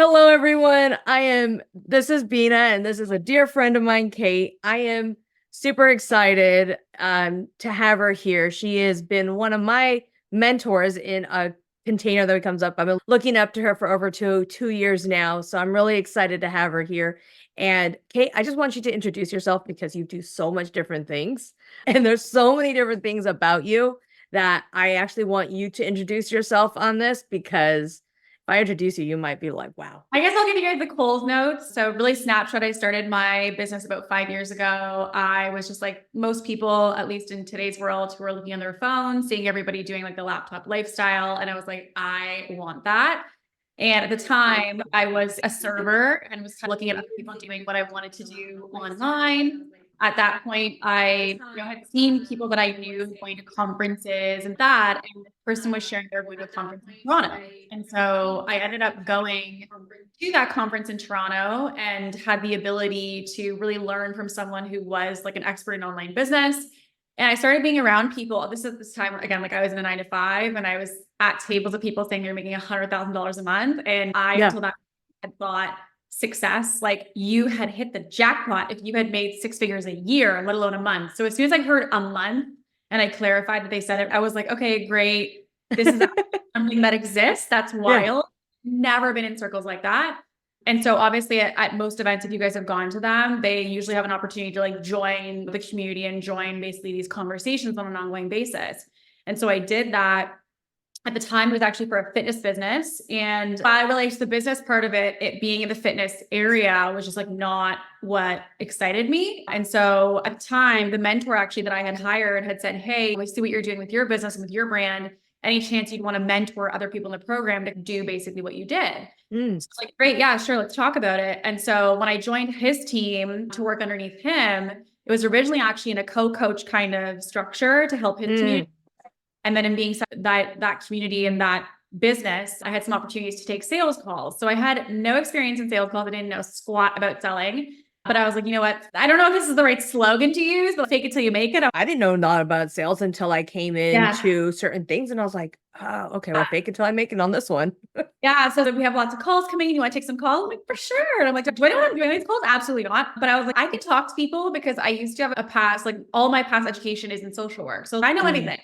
Hello, everyone. This is Bina, and this is a dear friend of mine, Kate. I am super excited to have her here. She has been one of my mentors in a container that comes up. I've been looking up to her for over two years now. So I'm really excited to have her here. And Kate, I just want you to introduce yourself because you do so much different things. And there's so many different things about you that I actually want you to introduce yourself on this because if I introduce you, you might be like, wow. I guess I'll give you guys the Coles notes. So really snapshot, I started my business about 5 years ago. I was just like most people, at least in today's world, who are looking on their phone, seeing everybody doing like the laptop lifestyle. And I was like, I want that. And at the time I was a server and was looking at other people doing what I wanted to do online. At that point, I had seen people that I knew going to conferences and the person was sharing they were going to a conference in Toronto. And so I ended up going to that conference in Toronto and had the ability to really learn from someone who was like an expert in online business. And I started being around people. This is this time, again, like I was in a 9 to 5 and I was at tables of people saying they're making $100,000 a month. And until that had thought, success, like you had hit the jackpot if you had made 6 figures a year, let alone a month. So as soon as I heard a month and I clarified that they said it, I was like, okay, great. This is something that exists. That's wild. Never been in circles like that. And so obviously at most events, if you guys have gone to them, they usually have an opportunity to like join the community and join basically these conversations on an ongoing basis. And so I did that. At the time, it was actually for a fitness business. And I realized the business part of it being in the fitness area was just like not what excited me. And so at the time, the mentor actually that I had hired had said, hey, we see what you're doing with your business and with your brand. Any chance you'd want to mentor other people in the program to do basically what you did? So it's like, great. Yeah, sure. Let's talk about it. And so when I joined his team to work underneath him, it was originally actually in a co-coach kind of structure to help his community. And then in being that community and that business, I had some opportunities to take sales calls. So I had no experience in sales calls. I didn't know squat about selling. But I was like, you know what? I don't know if this is the right slogan to use, but fake it till you make it. I didn't know a lot about sales until I came into certain things and I was like, oh, okay, well, fake it till I make it on this one. Yeah. So we have lots of calls coming. You want to take some calls? I'm like, for sure. And I'm like, do I know what I'm doing these calls? Absolutely not. But I was like, I can talk to people because I used to have a past, like all my past education is in social work. So I know anything.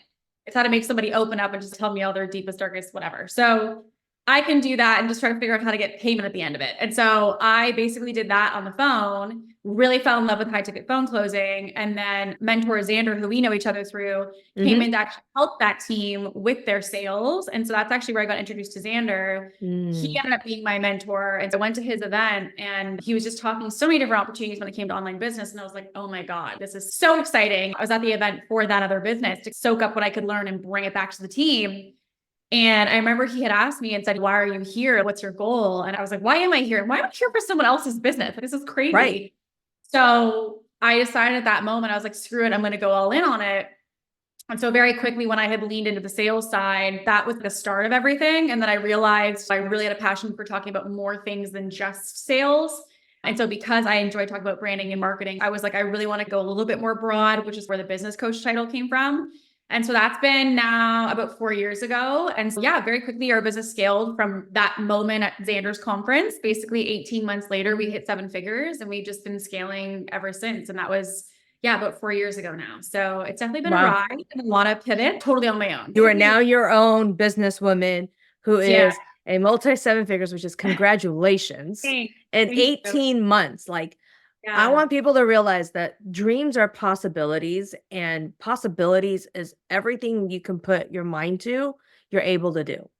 It's how to make somebody open up and just tell me all their deepest, darkest, whatever. So I can do that and just try to figure out how to get payment at the end of it. And so I basically did that on the phone, really fell in love with high ticket phone closing. And then mentor Xander, who we know each other through, came in to actually help that team with their sales. And so that's actually where I got introduced to Xander. He ended up being my mentor. And so I went to his event and he was just talking so many different opportunities when it came to online business. And I was like, oh my God, this is so exciting. I was at the event for that other business to soak up what I could learn and bring it back to the team. And I remember he had asked me and said, why are you here? What's your goal? And I was like, why am I here? Why am I here for someone else's business? This is crazy. Right. So I decided at that moment, I was like, screw it. I'm going to go all in on it. And so very quickly, when I had leaned into the sales side, that was the start of everything. And then I realized I really had a passion for talking about more things than just sales. And so because I enjoy talking about branding and marketing, I was like, I really want to go a little bit more broad, which is where the business coach title came from. And so that's been now about 4 years ago. And so, yeah, very quickly, our business scaled from that moment at Xander's conference. Basically 18 months later, we hit 7 figures and we've just been scaling ever since. And that was, about 4 years ago now. So it's definitely been a ride and a lot of pivot totally on my own. You are now your own businesswoman who is a multi 7 figures, which is congratulations. In 18 months, like, I want people to realize that dreams are possibilities and possibilities is everything you can put your mind to, you're able to do.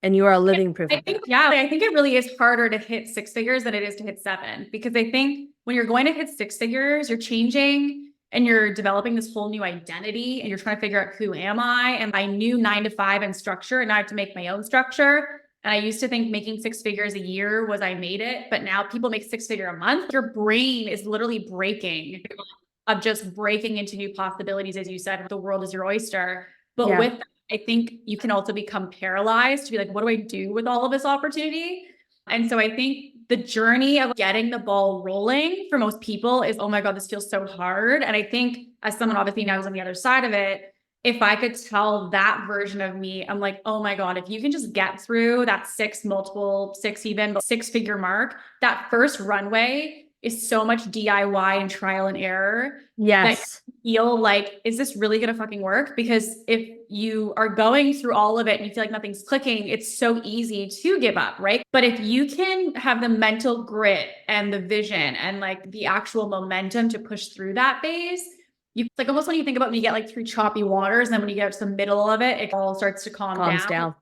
And you are a living proof. I think it really is harder to hit 6 figures than it is to hit 7, because I think when you're going to hit 6 figures, you're changing and you're developing this whole new identity and you're trying to figure out who am I? And I knew 9 to 5 and structure, and I have to make my own structure. And I used to think making 6 figures a year was I made it, but now people make 6 figure a month. Your brain is literally breaking into new possibilities. As you said, the world is your oyster. But with that, I think you can also become paralyzed to be like, what do I do with all of this opportunity? And so I think the journey of getting the ball rolling for most people is, oh my God, this feels so hard. And I think as someone obviously now who's on the other side of it, if I could tell that version of me, I'm like, oh my God, if you can just get through that even six figure mark, that first runway is so much DIY and trial and error that Yes. you feel like, is this really going to fucking work? Because if you are going through all of it and you feel like nothing's clicking, it's so easy to give up, right? But if you can have the mental grit and the vision and like the actual momentum to push through that phase, it's like almost when you think about when you get like through choppy waters, and then when you get to the middle of it, it all starts to calm Calms down down.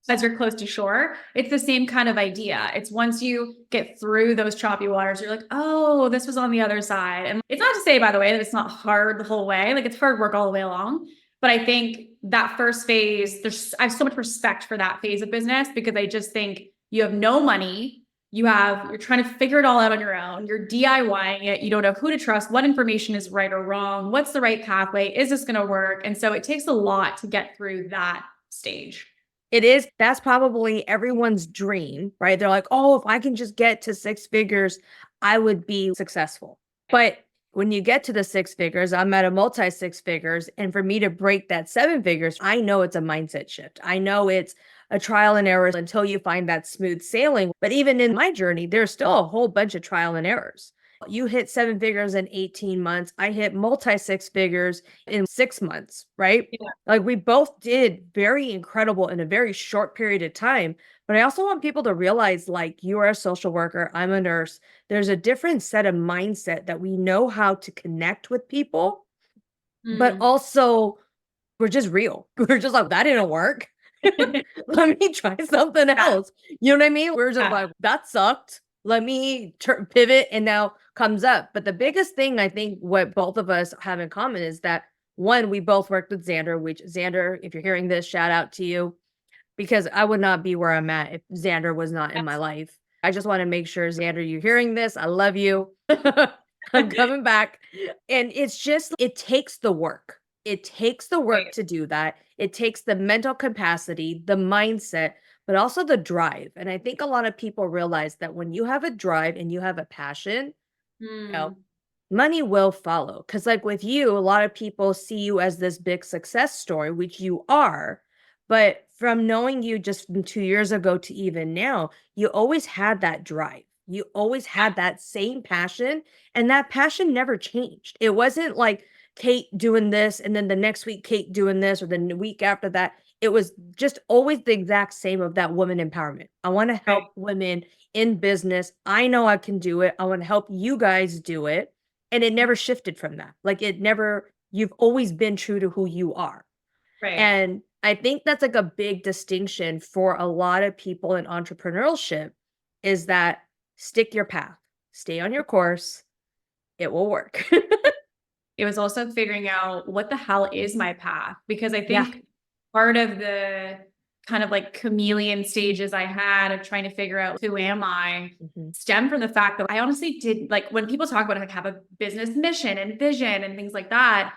as you're close to shore. It's the same kind of idea. It's once you get through those choppy waters, you're like, oh, this was on the other side. And it's not to say, by the way, that it's not hard the whole way. Like it's hard work all the way along. But I think that first phase, I have so much respect for that phase of business because I just think you have no money. You're trying to figure it all out on your own. You're DIYing it. You don't know who to trust, what information is right or wrong, what's the right pathway, is this going to work? And so it takes a lot to get through that stage. It is. That's probably everyone's dream, right? They're like, oh, if I can just get to six figures, I would be successful. But when you get to the six figures, I'm at a multi six figures. And for me to break that seven figures, I know it's a mindset shift. I know it's a trial and error until you find that smooth sailing. But even in my journey, there's still a whole bunch of trial and errors. You hit seven figures in 18 months. I hit multi six figures in 6 months, right? Yeah. Like we both did very incredible in a very short period of time. But I also want people to realize like you are a social worker, I'm a nurse. There's a different set of mindset that we know how to connect with people, but also we're just real. We're just like, that didn't work. Let me try something else. You know what I mean? We're just like, that sucked. Let me pivot and now comes up. But the biggest thing I think what both of us have in common is that one, we both worked with Xander, which Xander, if you're hearing this, shout out to you because I would not be where I'm at if Xander was not in my life. I just want to make sure, Xander, you're hearing this. I love you. I'm coming back. And it's just, it takes the work. It takes the work to do that. It takes the mental capacity, the mindset, but also the drive. And I think a lot of people realize that when you have a drive and you have a passion, you know, money will follow. Because like with you, a lot of people see you as this big success story, which you are. But from knowing you just from 2 years ago to even now, you always had that drive. You always had that same passion, and that passion never changed. It wasn't like Kate doing this, and then the next week, Kate doing this, or the week after that. It was just always the exact same of that woman empowerment. I want to help women in business. I know I can do it. I want to help you guys do it. And it never shifted from that. Like you've always been true to who you are. Right. And I think that's like a big distinction for a lot of people in entrepreneurship is that stick your path, stay on your course. It will work. It was also figuring out what the hell is my path, because I think part of the kind of like chameleon stages I had of trying to figure out who am I stem from the fact that I honestly did, like when people talk about like have a business mission and vision and things like that,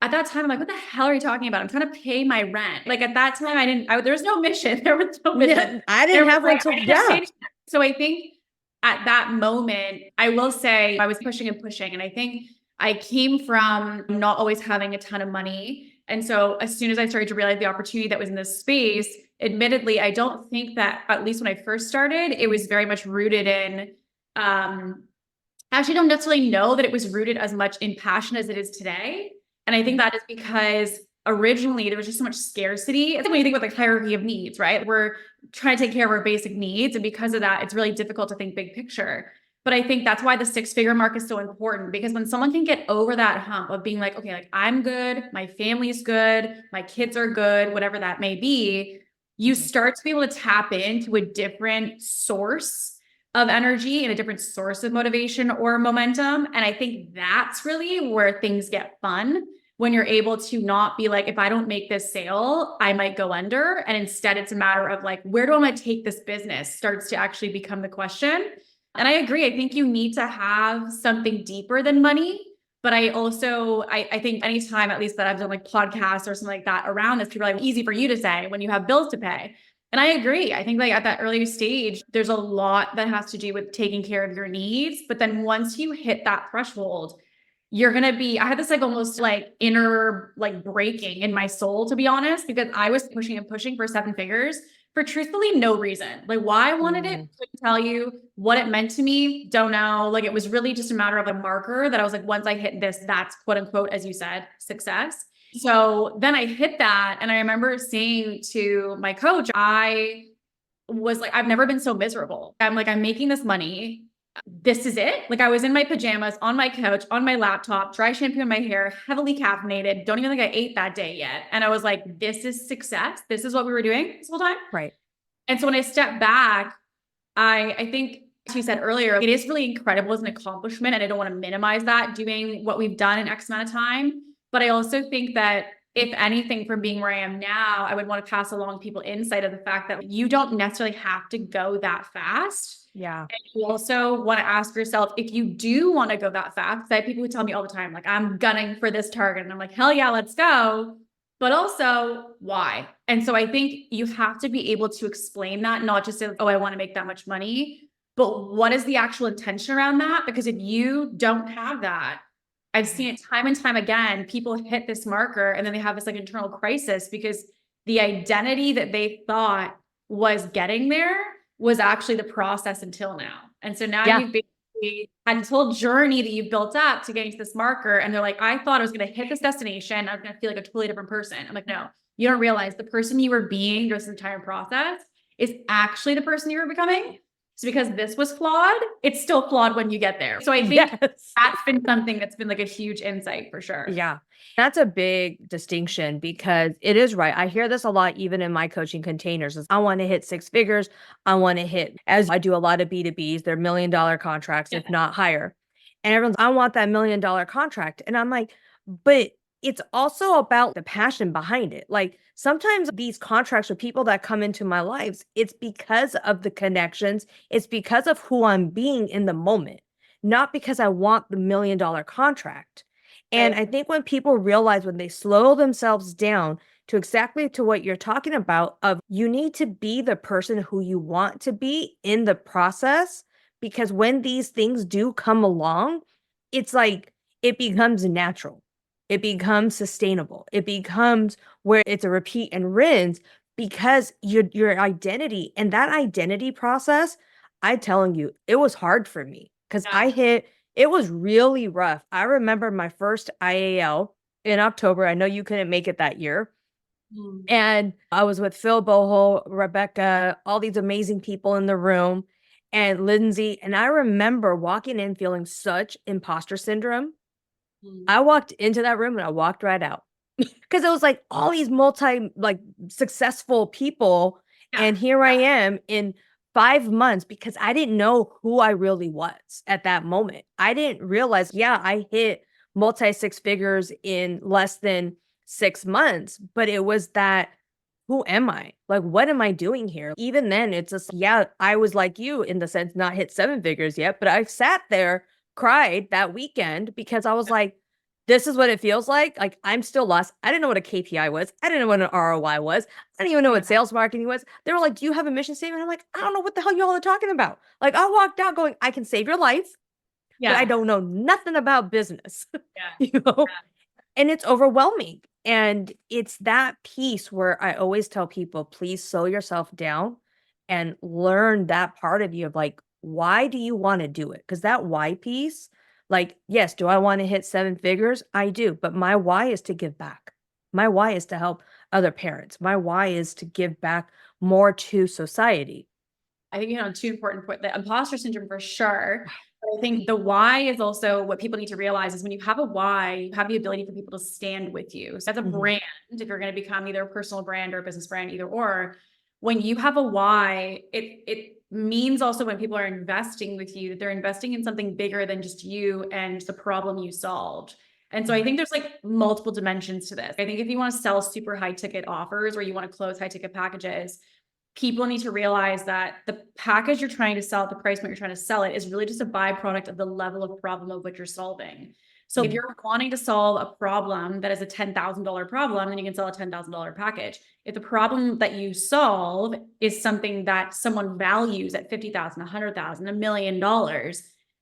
at that time, I'm like, what the hell are you talking about? I'm trying to pay my rent. Like at that time, there was no mission. There was no mission. I didn't have one until, So I think at that moment, I will say I was pushing and pushing. And I think I came from not always having a ton of money. And so as soon as I started to realize the opportunity that was in this space, admittedly, I don't think that, at least when I first started, it was very much rooted in, I actually don't necessarily know that it was rooted as much in passion as it is today. And I think that is because originally there was just so much scarcity. It's when you think about like hierarchy of needs, right? We're trying to take care of our basic needs. And because of that, it's really difficult to think big picture. But I think that's why the six-figure mark is so important, because when someone can get over that hump of being like, okay, like I'm good, my family's good, my kids are good, whatever that may be, you start to be able to tap into a different source of energy and a different source of motivation or momentum. And I think that's really where things get fun, when you're able to not be like, if I don't make this sale, I might go under. And instead it's a matter of like, where do I want to take this business starts to actually become the question. And I agree. I think you need to have something deeper than money. But I also, I think anytime, at least that I've done like podcasts or something like that around this, people are like, easy for you to say when you have bills to pay. And I agree. I think like at that early stage, there's a lot that has to do with taking care of your needs. But then once you hit that threshold, you're going to be, I had this like almost like inner like breaking in my soul, to be honest, because I was pushing and pushing for 7 figures for truthfully no reason. Like why I wanted it, couldn't tell you. What it meant to me, don't know. Like it was really just a matter of a marker that I was like, once I hit this, that's quote unquote, as you said, success. So then I hit that. And I remember saying to my coach, I was like, I've never been so miserable. I'm like, I'm making this money. This is it. Like I was in my pajamas on my couch, on my laptop, dry shampoo in my hair, heavily caffeinated. Don't even think I ate that day yet. And I was like, this is success. This is what we were doing this whole time. Right. And so when I stepped back, I think, as you said earlier, it is really incredible as an accomplishment. And I don't want to minimize that doing what we've done in X amount of time. But I also think that if anything, from being where I am now, I would want to pass along people insight of the fact that you don't necessarily have to go that fast. Yeah. And you also want to ask yourself, if you do want to go that fast, I have people who tell me all the time, like, I'm gunning for this target. And I'm like, hell yeah, let's go. But also, why? And so I think you have to be able to explain that, not just as, oh, I want to make that much money, but what is the actual intention around that? Because if you don't have that, I've seen it time and time again, people hit this marker and then they have this like internal crisis because the identity that they thought was getting there was actually the process until now. And so now you've basically had this whole journey that you've built up to getting to this marker. And they're like, I thought I was going to hit this destination. I was going to feel like a totally different person. I'm like, no, you don't realize the person you were being during this entire process is actually the person you were becoming. So because this was flawed, it's still flawed when you get there. So I think that's been something that's been like a huge insight for sure. Yeah. That's a big distinction because it is right. I hear this a lot, even in my coaching containers, is I want to hit 6 figures. I want to hit, as I do a lot of B2Bs, they're $1 million contracts, if not higher. And everyone's, I want that $1 million contract. And I'm like, but it's also about the passion behind it. Like sometimes these contracts with people that come into my lives, it's because of the connections. It's because of who I'm being in the moment, not because I want the $1 million contract. And I think when people realize, when they slow themselves down to exactly to what you're talking about, of you need to be the person who you want to be in the process, because when these things do come along, it's like it becomes natural. It becomes sustainable. It becomes where it's a repeat and rinse because your identity and that identity process, I'm telling you, it was hard for me because it was really rough. I remember my first IAL in October. I know you couldn't make it that year. And I was with Phil Boho, Rebecca, all these amazing people in the room, and Lindsay. And I remember walking in feeling such imposter syndrome. I walked into that room and I walked right out because it was like all these successful people. And here I am in 5 months because I didn't know who I really was at that moment. I didn't realize, I hit multi 6 figures in less than 6 months, but it was that, who am I? Like, what am I doing here? Even then, it's just, I was like you in the sense, not hit 7 figures yet, but I sat there, cried that weekend because I was like, this is what it feels like. Like, I'm still lost. I didn't know what a KPI was. I didn't know what an ROI was. I didn't even know what sales marketing was. They were like, do you have a mission statement? I'm like, I don't know what the hell y'all are talking about. Like, I walked out going, I can save your life, but I don't know nothing about business, and it's overwhelming. And it's that piece where I always tell people, please slow yourself down and learn that part of you of like, why do you want to do it? Because that why piece, like, yes, do I want to hit 7 figures? I do. But my why is to give back. My why is to help other parents. My why is to give back more to society. I think, two important points, the imposter syndrome for sure. But I think the why is also what people need to realize is when you have a why, you have the ability for people to stand with you. So that's a brand. If you're going to become either a personal brand or a business brand, either or, when you have a why, it means also when people are investing with you, that they're investing in something bigger than just you and the problem you solved. And so I think there's like multiple dimensions to this. I think if you want to sell super high ticket offers or you want to close high ticket packages, people need to realize that the package you're trying to sell at the price point you're trying to sell it is really just a byproduct of the level of problem of what you're solving. So if you're wanting to solve a problem that is a $10,000 problem, then you can sell a $10,000 package. If the problem that you solve is something that someone values at $50,000, $100,000, $1 million,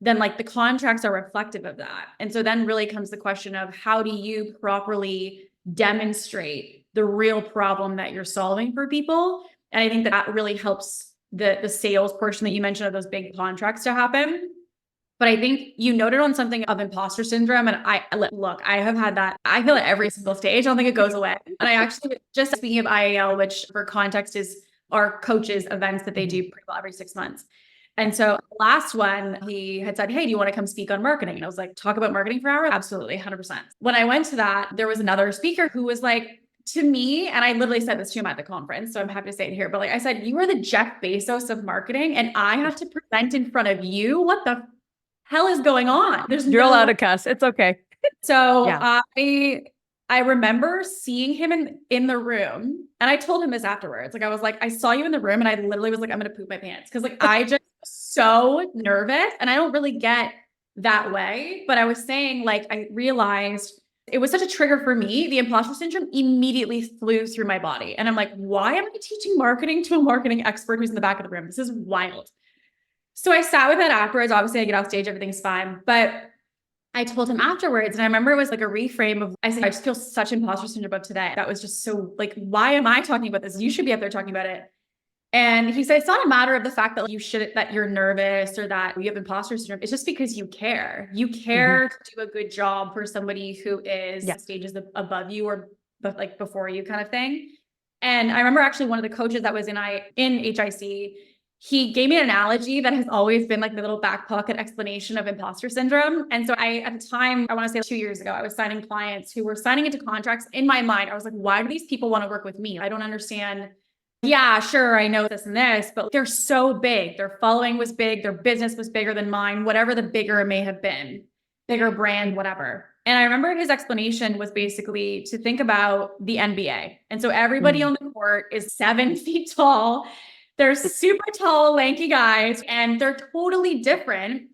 then like the contracts are reflective of that. And so then really comes the question of how do you properly demonstrate the real problem that you're solving for people? And I think that really helps the sales portion that you mentioned of those big contracts to happen. But I think you noted on something of imposter syndrome. And I have had that. I feel it every single stage. I don't think it goes away. And I actually, just speaking of IAL, which for context is our coaches events that they do pretty well every 6 months. And so last one, he had said, hey, do you want to come speak on marketing? And I was like, talk about marketing for an hour? Absolutely, 100%. When I went to that, there was another speaker who was like, to me, and I literally said this to him at the conference, so I'm happy to say it here, but like I said, you are the Jeff Bezos of marketing, and I have to present in front of you. What the hell is going on? You're allowed to cuss. It's okay. So I remember seeing him in the room, and I told him this afterwards. Like I was like, I saw you in the room, and I literally was like, I'm gonna poop my pants because like I just so nervous, and I don't really get that way. But I was saying like I realized it was such a trigger for me. The imposter syndrome immediately flew through my body, and I'm like, why am I teaching marketing to a marketing expert who's in the back of the room? This is wild. So I sat with it afterwards. Obviously, I get off stage, everything's fine, but I told him afterwards, and I remember it was like a reframe of, I said, I just feel such imposter syndrome about today. That was just so like, why am I talking about this? You should be up there talking about it. And he said, it's not a matter of the fact that that you're nervous or that you have imposter syndrome. It's just because you care. You care to do a good job for somebody who is stages above you or like before you kind of thing. And I remember actually one of the coaches that was in HIC, he gave me an analogy that has always been like the little back pocket explanation of imposter syndrome. And so at the time, I want to say 2 years ago, I was signing clients who were signing into contracts. In my mind, I was like, why do these people want to work with me? I don't understand. Yeah, sure, I know this and this, but they're so big. Their following was big. Their business was bigger than mine, whatever the bigger it may have been, bigger brand, whatever. And I remember his explanation was basically to think about the NBA. And so everybody on the court is 7 feet tall. They're super tall, lanky guys, and they're totally different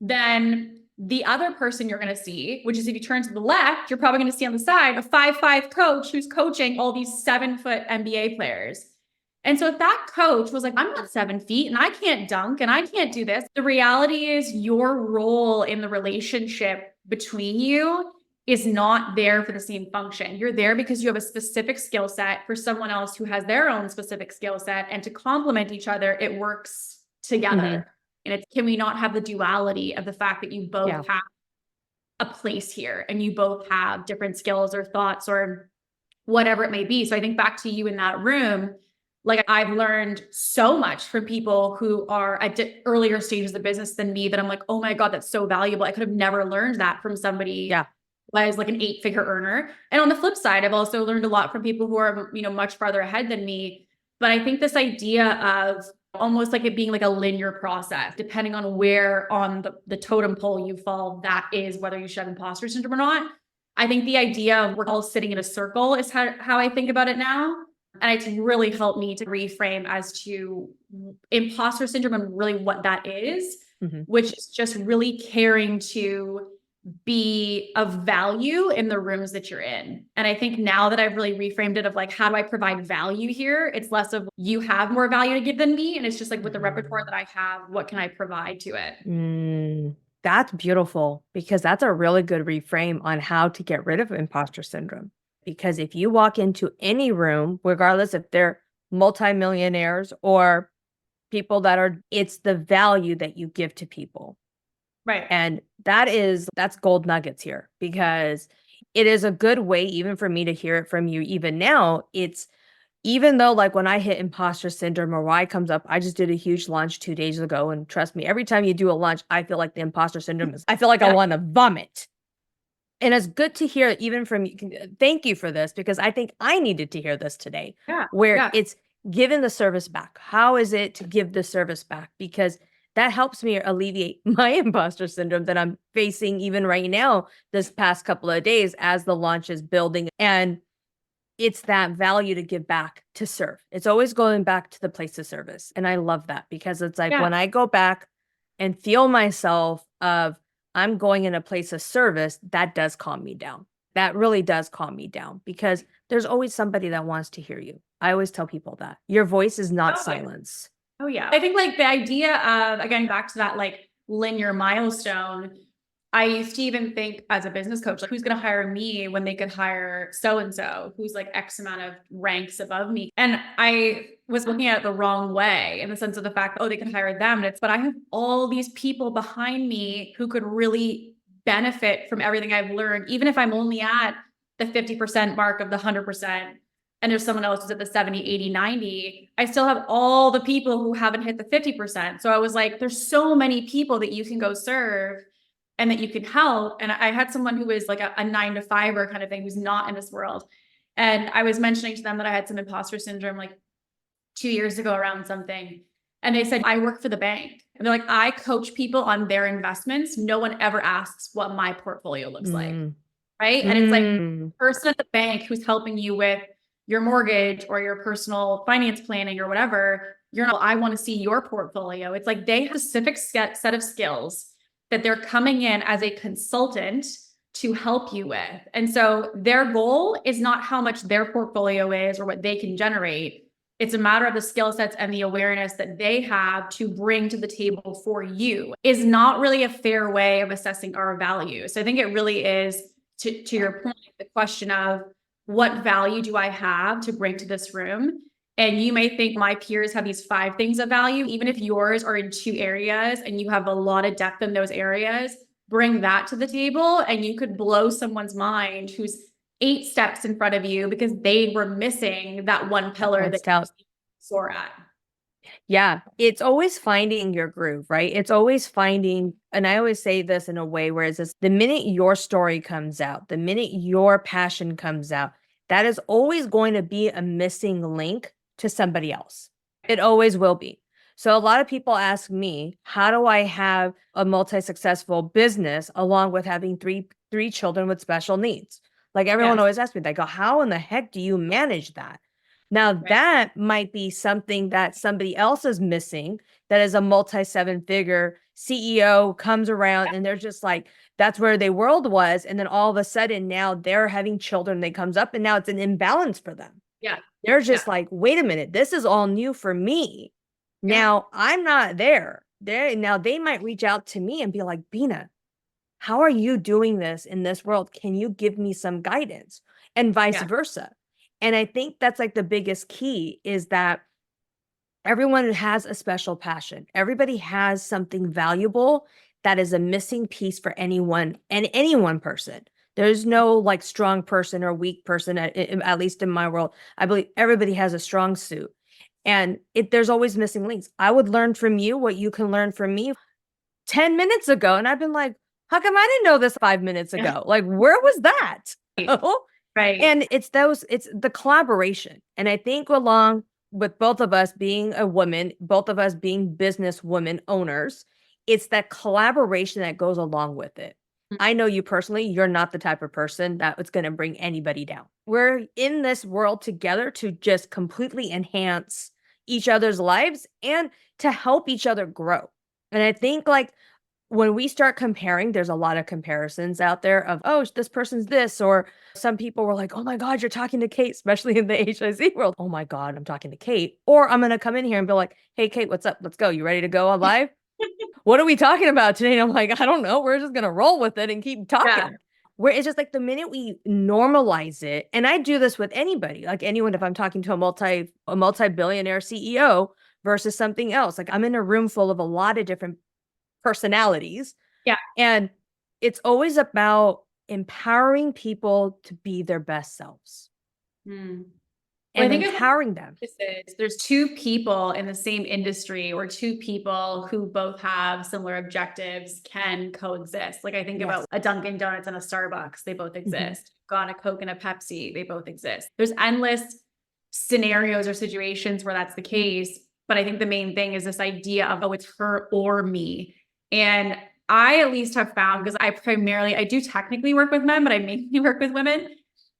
than the other person you're going to see, which is if you turn to the left, you're probably going to see on the side a 5'5" coach who's coaching all these 7-foot NBA players. And so if that coach was like, I'm not 7 feet and I can't dunk and I can't do this, the reality is your role in the relationship between you is not there for the same function. You're there because you have a specific skill set for someone else who has their own specific skill set, and to complement each other, it works together. And it's, can we not have the duality of the fact that you both have a place here and you both have different skills or thoughts or whatever it may be. So I think back to you in that room, like I've learned so much from people who are at earlier stages of business than me that I'm like, oh my God, that's so valuable. I could have never learned that from somebody who is like an 8-figure earner. And on the flip side, I've also learned a lot from people who are, much farther ahead than me. But I think this idea of almost like it being like a linear process, depending on where on the totem pole you fall, that is whether you should have imposter syndrome or not. I think the idea of we're all sitting in a circle is how I think about it now. And it's really helped me to reframe as to imposter syndrome and really what that is, which is just really caring to be of value in the rooms that you're in. And I think now that I've really reframed it of like, how do I provide value here? It's less of you have more value to give than me. And it's just like with the repertoire that I have, what can I provide to it? That's beautiful, because that's a really good reframe on how to get rid of imposter syndrome. Because if you walk into any room, regardless if they're multimillionaires or people it's the value that you give to people. Right. And that's gold nuggets here, because it is a good way, even for me to hear it from you, even now, even though like when I hit imposter syndrome or why it comes up, I just did a huge launch 2 days ago. And trust me, every time you do a launch, I feel like the imposter syndrome I feel like I want to vomit. And it's good to hear even from you. Thank you for this, because I think I needed to hear this today, it's giving the service back. How is it to give the service back? Because that helps me alleviate my imposter syndrome that I'm facing even right now, this past couple of days as the launch is building. And it's that value to give back, to serve. It's always going back to the place of service. And I love that, because it's like when I go back and feel myself of I'm going in a place of service, that does calm me down. That really does calm me down, because there's always somebody that wants to hear you. I always tell people that your voice is not silence. Oh yeah. I think like the idea of, again, back to that, like linear milestone. I used to even think as a business coach, like, who's going to hire me when they could hire so-and-so who's like X amount of ranks above me. And I was looking at it the wrong way in the sense of the fact, oh, they could hire them. But I have all these people behind me who could really benefit from everything I've learned, even if I'm only at the 50% mark of the 100%. And there's someone else who's at the 70, 80, 90, I still have all the people who haven't hit the 50%. So I was like, there's so many people that you can go serve and that you can help. And I had someone who was like a 9-to-5er kind of thing, who's not in this world. And I was mentioning to them that I had some imposter syndrome like 2 years ago around something. And they said, I work for the bank. And they're like, I coach people on their investments. No one ever asks what my portfolio looks like. Right. And it's like the person at the bank who's helping you with your mortgage or your personal finance planning or whatever, you're not, I want to see your portfolio. It's like they have a specific set of skills that they're coming in as a consultant to help you with. And so their goal is not how much their portfolio is or what they can generate. It's a matter of the skill sets and the awareness that they have to bring to the table for you. Is not really a fair way of assessing our value. So I think it really is, to your point, the question of what value do I have to bring to this room? And you may think my peers have these 5 things of value. Even if yours are in 2 areas and you have a lot of depth in those areas, bring that to the table and you could blow someone's mind who's 8 steps in front of you because they were missing that one pillar that you soar at. Yeah, it's always finding your groove, right? It's always finding, and I always say this in a way where it's just the minute your story comes out, the minute your passion comes out, that is always going to be a missing link to somebody else. It always will be. So a lot of people ask me, how do I have a multi-successful business along with having three children with special needs? Like everyone always asks me, they go, how in the heck do you manage that? Now that might be something that somebody else is missing, that is a multi-7-figure CEO comes around and they're just like, that's where their world was. And then all of a sudden now they're having children, they comes up and now it's an imbalance for them. Yeah. They're just like, wait a minute, this is all new for me. Now I'm not there. Now they might reach out to me and be like, Bina, how are you doing this in this world? Can you give me some guidance? And vice versa. And I think that's like the biggest key is that everyone has a special passion. Everybody has something valuable that is a missing piece for anyone and any one person. There's no like strong person or weak person, at least in my world. I believe everybody has a strong suit and there's always missing links. I would learn from you what you can learn from me 10 minutes ago. And I've been like, how come I didn't know this 5 minutes ago? Like, where was that? Right. And it's the collaboration. And I think along with both of us being a woman, both of us being business women owners, it's that collaboration that goes along with it. I know you personally, you're not the type of person that is going to bring anybody down. We're in this world together to just completely enhance each other's lives and to help each other grow. And I think like when we start comparing, there's a lot of comparisons out there of, oh, this person's this, or some people were like, oh my God, you're talking to Kate, especially in the HIZ world. Oh my God, I'm talking to Kate. Or I'm going to come in here and be like, hey, Kate, what's up? Let's go. You ready to go on live? What are we talking about today? And I'm like, I don't know. We're just going to roll with it and keep talking. Yeah. Where it's just like the minute we normalize it, and I do this with anybody, like anyone, if I'm talking to a multi-billionaire CEO versus something else, like I'm in a room full of a lot of different personalities. Yeah. And it's always about empowering people to be their best selves. And I think empowering them. There's 2 people in the same industry or 2 people who both have similar objectives can coexist. Like I think about a Dunkin' Donuts and a Starbucks, they both exist. Got a Coke and a Pepsi, they both exist. There's endless scenarios or situations where that's the case. But I think the main thing is this idea of, oh, it's her or me. And I at least have found, because I do technically work with men, but I mainly work with women.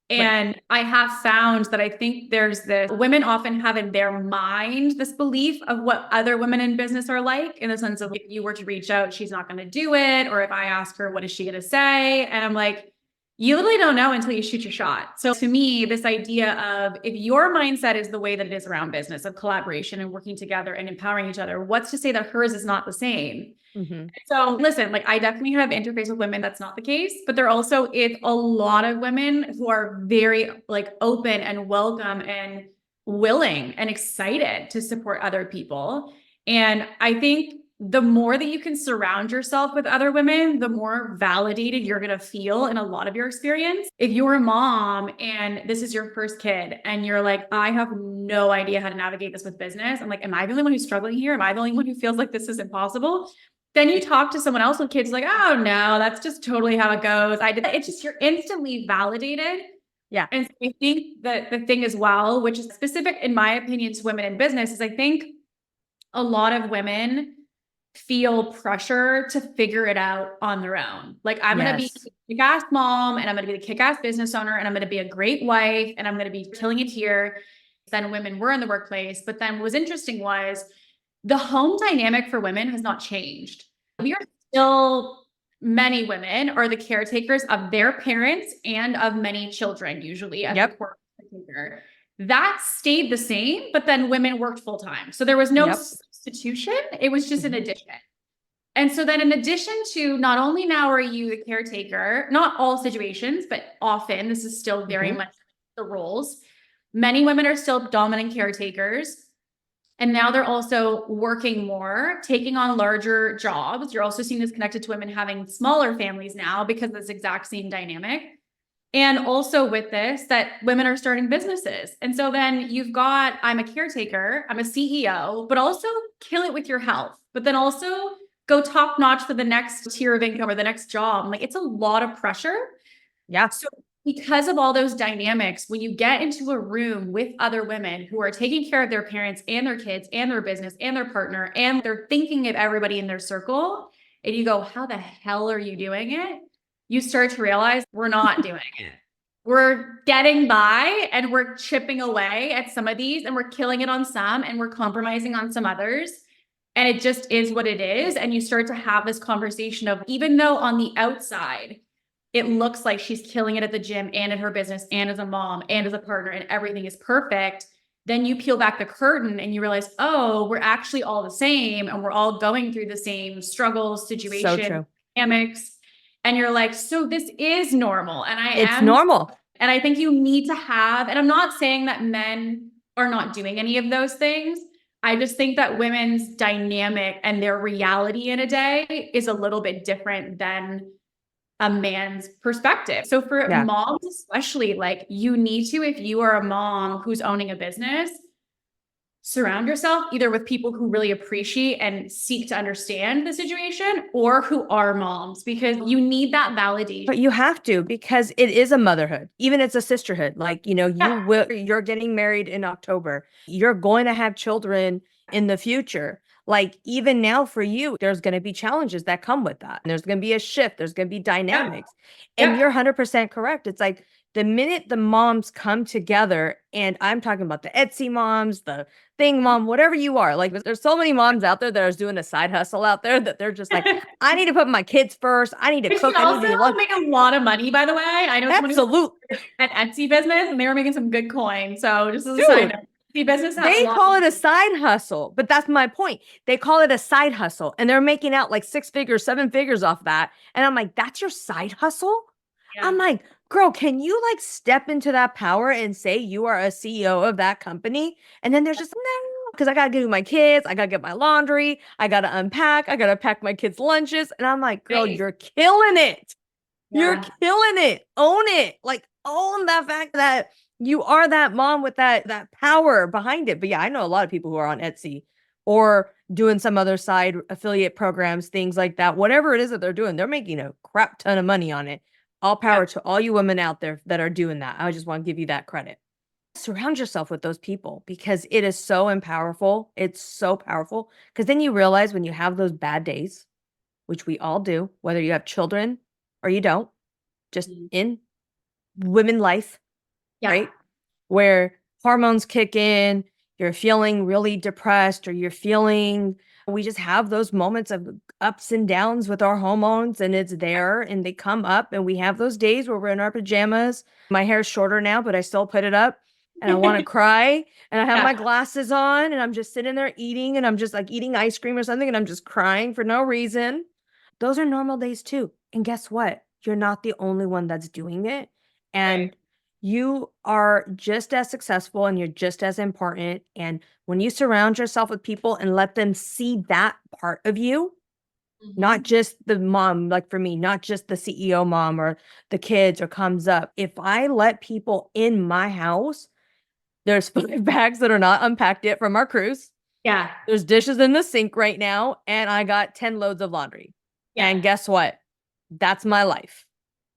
And I have found that I think there's this, women often have in their mind this belief of what other women in business are like, in the sense of if you were to reach out, she's not going to do it. Or if I ask her, what is she going to say? And I'm like, You literally don't know until you shoot your shot. So to me, this idea of if your mindset is the way that it is around business of collaboration and working together and empowering each other, what's to say that hers is not the same? Mm-hmm. So listen, like I definitely have interface with women that's not the case, but there also is a lot of women who are very like open and welcome and willing and excited to support other people. And I think the more that you can surround yourself with other women, the more validated you're going to feel in a lot of your experience. If you're a mom and this is your first kid and you're like, I have no idea how to navigate this with business. I'm like, am I the only one who's struggling here? Am I the only one who feels like this is impossible? Then you talk to someone else with kids like, oh no, that's just totally how it goes. I did that. It's just, you're instantly validated. Yeah. And so I think that the thing as well, which is specific in my opinion to women in business, is I think a lot of women feel pressure to figure it out on their own. Like I'm going to be a kick-ass mom and I'm going to be the kick-ass business owner and I'm going to be a great wife and I'm going to be killing it here. Then women were in the workplace. But then what was interesting was the home dynamic for women has not changed. We are still, many women are the caretakers of their parents and of many children, usually as a core caretaker. That stayed the same, but then women worked full time. So there was no substitution. It was just an addition. And so then in addition to not only now are you the caretaker, not all situations, but often this is still very much the roles. Many women are still dominant caretakers. And now they're also working more, taking on larger jobs. You're also seeing this connected to women having smaller families now because of this exact same dynamic. And also with this, that women are starting businesses. And so then you've got, I'm a caretaker, I'm a CEO, but also kill it with your health, but then also go top notch for the next tier of income or the next job. Like it's a lot of pressure. Yeah. So because of all those dynamics, when you get into a room with other women who are taking care of their parents and their kids and their business and their partner, and they're thinking of everybody in their circle, and you go, how the hell are you doing it? You start to realize we're not doing it. We're getting by and we're chipping away at some of these and we're killing it on some and we're compromising on some others. And it just is what it is. And you start to have this conversation of, even though on the outside, it looks like she's killing it at the gym and in her business and as a mom and as a partner and everything is perfect. Then you peel back the curtain and you realize, oh, we're actually all the same and we're all going through the same struggles, situations, dynamics. And you're like, so this is normal. And it's normal. And I think you need to have, and I'm not saying that men are not doing any of those things. I just think that women's dynamic and their reality in a day is a little bit different than a man's perspective. So for moms, especially, like you need to, if you are a mom who's owning a business, surround yourself either with people who really appreciate and seek to understand the situation or who are moms, because you need that validation. But you have to, because it is a motherhood, even it's a sisterhood. Like, you know, you're getting married in October. You're going to have children in the future. Like even now for you, there's going to be challenges that come with that. And there's going to be a shift. There's going to be dynamics. And you're 100% correct. It's like the minute the moms come together, and I'm talking about the Etsy moms, the thing mom, whatever you are, like there's so many moms out there that are doing a side hustle out there that they're just like, I need to put my kids first. I need to cook. I need to make a lot of money, by the way. I know absolutely an Etsy business and they were making some good coin. So just as a side note. Business they call it a side hustle, but that's my point. They call it a side hustle and they're making out like 6 figures, 7 figures off that. And I'm like, that's your side hustle? Yeah. I'm like, girl, can you like step into that power and say you are a CEO of that company? And then there's just no, because I got to do my kids. I got to get my laundry. I got to unpack. I got to pack my kids' lunches. And I'm like, girl, you're killing it. Yeah. You're killing it. Own it. Like own that fact that you are that mom with that power behind it. But yeah, I know a lot of people who are on Etsy or doing some other side affiliate programs, things like that. Whatever it is that they're doing, they're making a crap ton of money on it. All power to all you women out there that are doing that. I just want to give you that credit. Surround yourself with those people because it is so powerful. It's so powerful because then you realize when you have those bad days, which we all do, whether you have children or you don't, just in women life. Right? Where hormones kick in, you're feeling really depressed or we just have those moments of ups and downs with our hormones, and it's there and they come up, and we have those days where we're in our pajamas. My hair's shorter now, but I still put it up and I want to cry, and I have my glasses on and I'm just sitting there eating, and I'm just like eating ice cream or something, and I'm just crying for no reason. Those are normal days too. And guess what? You're not the only one that's doing it. And you are just as successful and you're just as important. And when you surround yourself with people and let them see that part of you, not just the mom, like for me, not just the CEO mom or the kids or comes up. If I let people in my house, there's 5 bags that are not unpacked yet from our cruise. Yeah. There's dishes in the sink right now, and I got 10 loads of laundry. Yeah. And guess what? That's my life.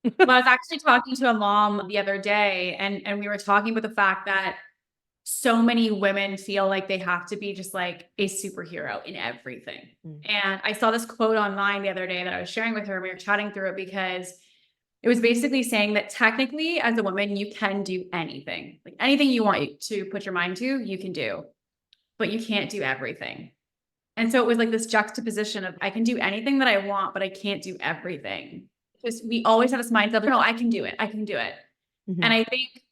Well, I was actually talking to a mom the other day, and we were talking about the fact that so many women feel like they have to be just like a superhero in everything. And I saw this quote online the other day that I was sharing with her, and we were chatting through it because it was basically saying that technically as a woman, you can do anything. Like anything you want to put your mind to, you can do, but you can't do everything. And so it was like this juxtaposition of I can do anything that I want, but I can't do everything. Because we always have this mindset of, no, I can do it. I can do it. And I think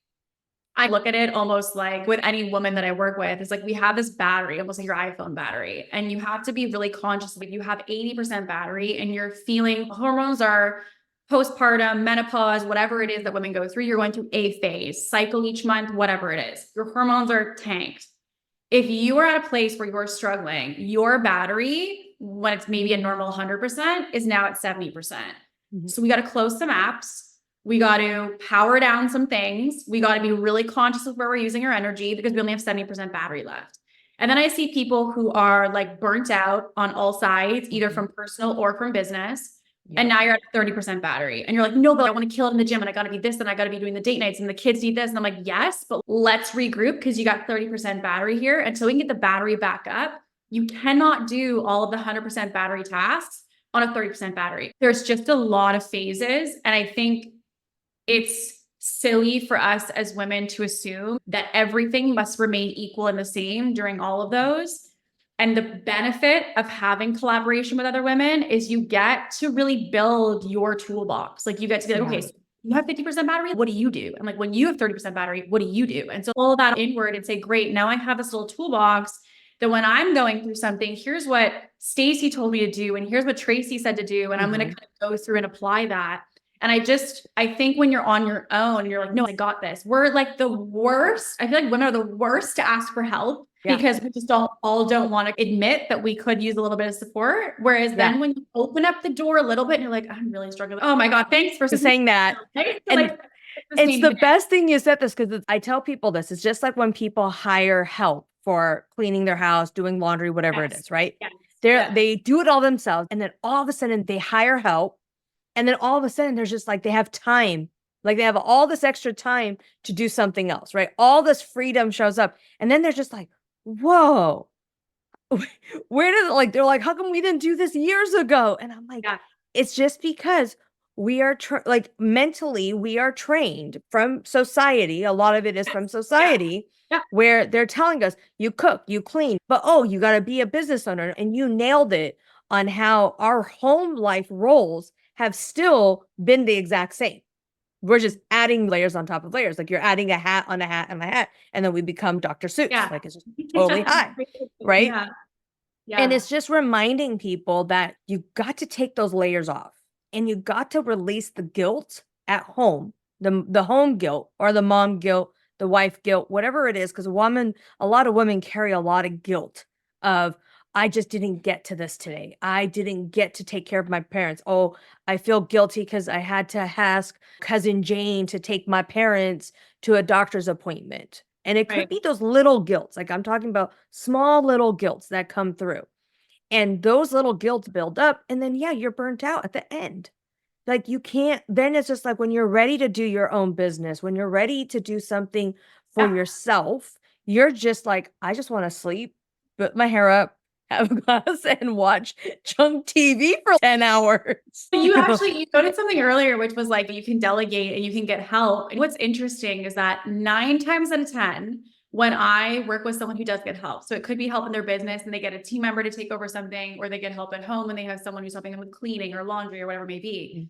I look at it almost like with any woman that I work with, it's like we have this battery, almost like your iPhone battery. And you have to be really conscious that you have 80% battery and you're feeling hormones are postpartum, menopause, whatever it is that women go through, you're going through a phase, cycle each month, whatever it is. Your hormones are tanked. If you are at a place where you're struggling, your battery, when it's maybe a normal 100%, is now at 70%. So we got to close some apps. We got to power down some things. We got to be really conscious of where we're using our energy because we only have 70% battery left. And then I see people who are like burnt out on all sides, either from personal or from business. And now you're at 30% battery and you're like, no, but I want to kill it in the gym and I got to be this and I got to be doing the date nights and the kids need this. And I'm like, yes, but let's regroup because you got 30% battery here. And so we can get the battery back up. You cannot do all of the 100% battery tasks on a 30% battery. There's just a lot of phases. And I think it's silly for us as women to assume that everything must remain equal and the same during all of those. And the benefit of having collaboration with other women is you get to really build your toolbox. Like you get to be like, okay, so you have 50% battery. What do you do? And like when you have 30% battery, what do you do? And so all of that inward and say, great, now I have this little toolbox that when I'm going through something, here's what Stacey told me to do. And here's what Tracy said to do. And I'm going to kind of go through and apply that. And I think when you're on your own, you're like, no, I got this. We're like the worst. I feel like women are the worst to ask for help because we just all don't want to admit that we could use a little bit of support. Whereas then when you open up the door a little bit and you're like, I'm really struggling. Oh my God, thanks for saying that. Right? So and like, it's the best thing you said this because I tell people this. It's just like when people hire help for cleaning their house, doing laundry, whatever it is, right? They do it all themselves. And then all of a sudden they hire help. And then all of a sudden there's just like, they have time, like they have all this extra time to do something else, right? All this freedom shows up. And then they're just like, whoa, where did it, like, they're like, how come we didn't do this years ago? And I'm like, it's just because we are like mentally, we are trained from society. A lot of it is from society where they're telling us you cook, you clean, but oh, you got to be a business owner. And you nailed it on how our home life roles have still been the exact same. We're just adding layers on top of layers. Like you're adding a hat on a hat and a hat, and then we become Dr. Seuss. Like it's just totally high, right? And it's just reminding people that you got to take those layers off and you got to release the guilt at home, the home guilt or the mom guilt, the wife guilt, whatever it is. Because a lot of women carry a lot of guilt of, I just didn't get to this today. I didn't get to take care of my parents. Oh, I feel guilty because I had to ask cousin Jane to take my parents to a doctor's appointment. And it could be those little guilts. Like I'm talking about small little guilts that come through. And those little guilts build up. And then, you're burnt out at the end. Like you can't, then it's just like when you're ready to do your own business, when you're ready to do something for yourself, you're just like, I just want to sleep, put my hair up, have a glass and watch junk TV for 10 hours. You noted something earlier, which was like, you can delegate and you can get help. And what's interesting is that 9 times out of 10, when I work with someone who does get help. So it could be help in their business and they get a team member to take over something, or they get help at home and they have someone who's helping them with cleaning or laundry or whatever it may be.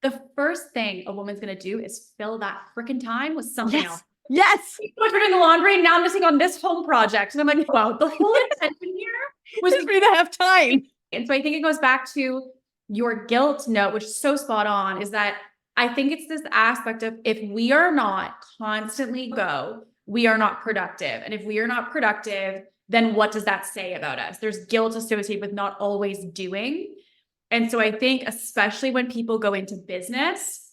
The first thing a woman's going to do is fill that freaking time with something else. Yes. We're doing the laundry. Now I'm missing on this home project. And I'm like, wow, the whole intention here was for me to have time. And so I think it goes back to your guilt note, which is so spot on, is that I think it's this aspect of, if we are not constantly we are not productive. And if we are not productive, then what does that say about us? There's guilt associated with not always doing. And so I think, especially when people go into business,